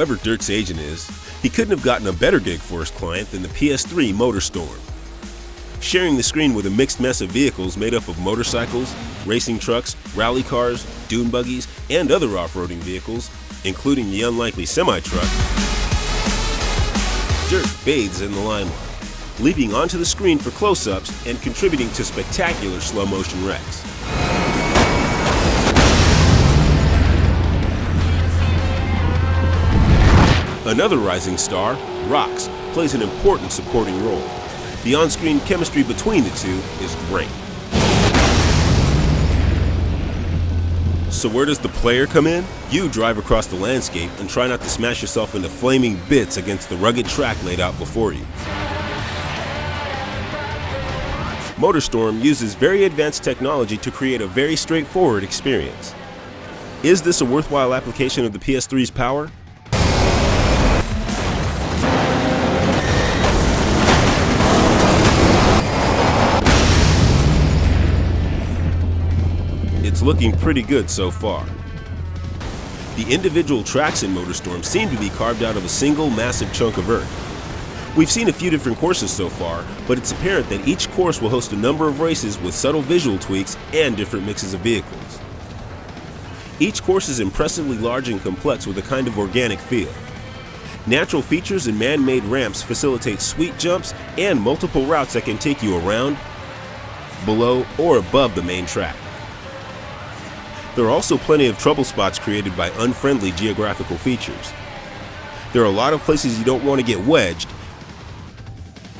whoever Dirk's agent is, he couldn't have gotten a better gig for his client than the PS3 MotorStorm. Sharing the screen with a mixed mess of vehicles made up of motorcycles, racing trucks, rally cars, dune buggies, and other off-roading vehicles, including the unlikely semi-truck, Dirk bathes in the limelight, leaping onto the screen for close-ups and contributing to spectacular slow-motion wrecks. Another rising star, Rox, plays an important supporting role. The on-screen chemistry between the two is great. So where does the player come in? You drive across the landscape and try not to smash yourself into flaming bits against the rugged track laid out before you. MotorStorm uses very advanced technology to create a very straightforward experience. Is this a worthwhile application of the PS3's power? It's looking pretty good so far. The individual tracks in MotorStorm seem to be carved out of a single massive chunk of earth. We've seen a few different courses so far, but it's apparent that each course will host a number of races with subtle visual tweaks and different mixes of vehicles. Each course is impressively large and complex with a kind of organic feel. Natural features and man-made ramps facilitate sweet jumps and multiple routes that can take you around, below, or above the main track. There are also plenty of trouble spots created by unfriendly geographical features. There are a lot of places you don't want to get wedged,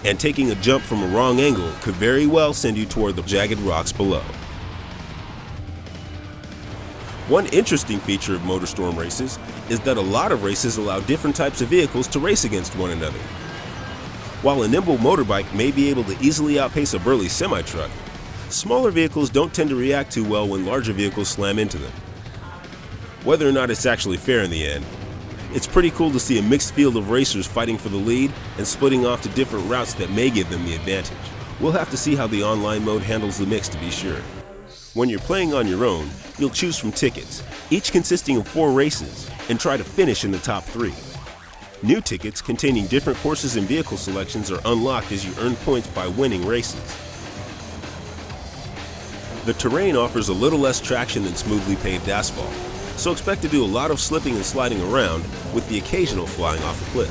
and taking a jump from a wrong angle could very well send you toward the jagged rocks below. One interesting feature of MotorStorm races is that a lot of races allow different types of vehicles to race against one another. While a nimble motorbike may be able to easily outpace a burly semi-truck, smaller vehicles don't tend to react too well when larger vehicles slam into them. Whether or not it's actually fair in the end, it's pretty cool to see a mixed field of racers fighting for the lead and splitting off to different routes that may give them the advantage. We'll have to see how the online mode handles the mix to be sure. When you're playing on your own, you'll choose from tickets, each consisting of 4 races, and try to finish in the top 3. New tickets containing different courses and vehicle selections are unlocked as you earn points by winning races. The terrain offers a little less traction than smoothly paved asphalt, so expect to do a lot of slipping and sliding around, with the occasional flying off a cliff.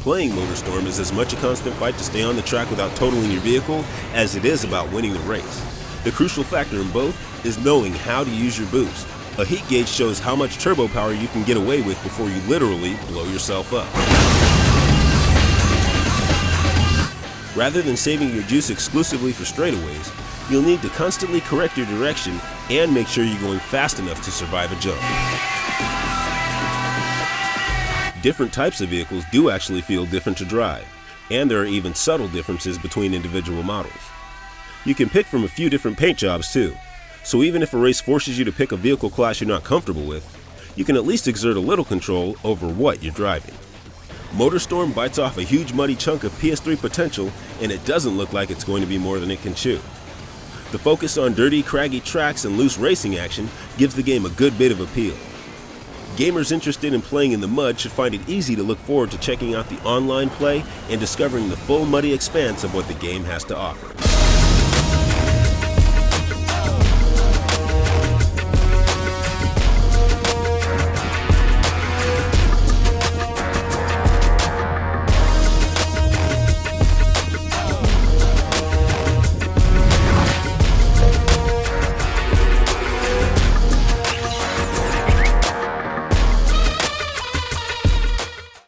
Playing MotorStorm is as much a constant fight to stay on the track without totaling your vehicle as it is about winning the race. The crucial factor in both is knowing how to use your boost. A heat gauge shows how much turbo power you can get away with before you literally blow yourself up. Rather than saving your juice exclusively for straightaways, you'll need to constantly correct your direction and make sure you're going fast enough to survive a jump. Different types of vehicles do actually feel different to drive, and there are even subtle differences between individual models. You can pick from a few different paint jobs too, so even if a race forces you to pick a vehicle class you're not comfortable with, you can at least exert a little control over what you're driving. MotorStorm bites off a huge muddy chunk of PS3 potential, and it doesn't look like it's going to be more than it can chew. The focus on dirty, craggy tracks and loose racing action gives the game a good bit of appeal. Gamers interested in playing in the mud should find it easy to look forward to checking out the online play and discovering the full muddy expanse of what the game has to offer.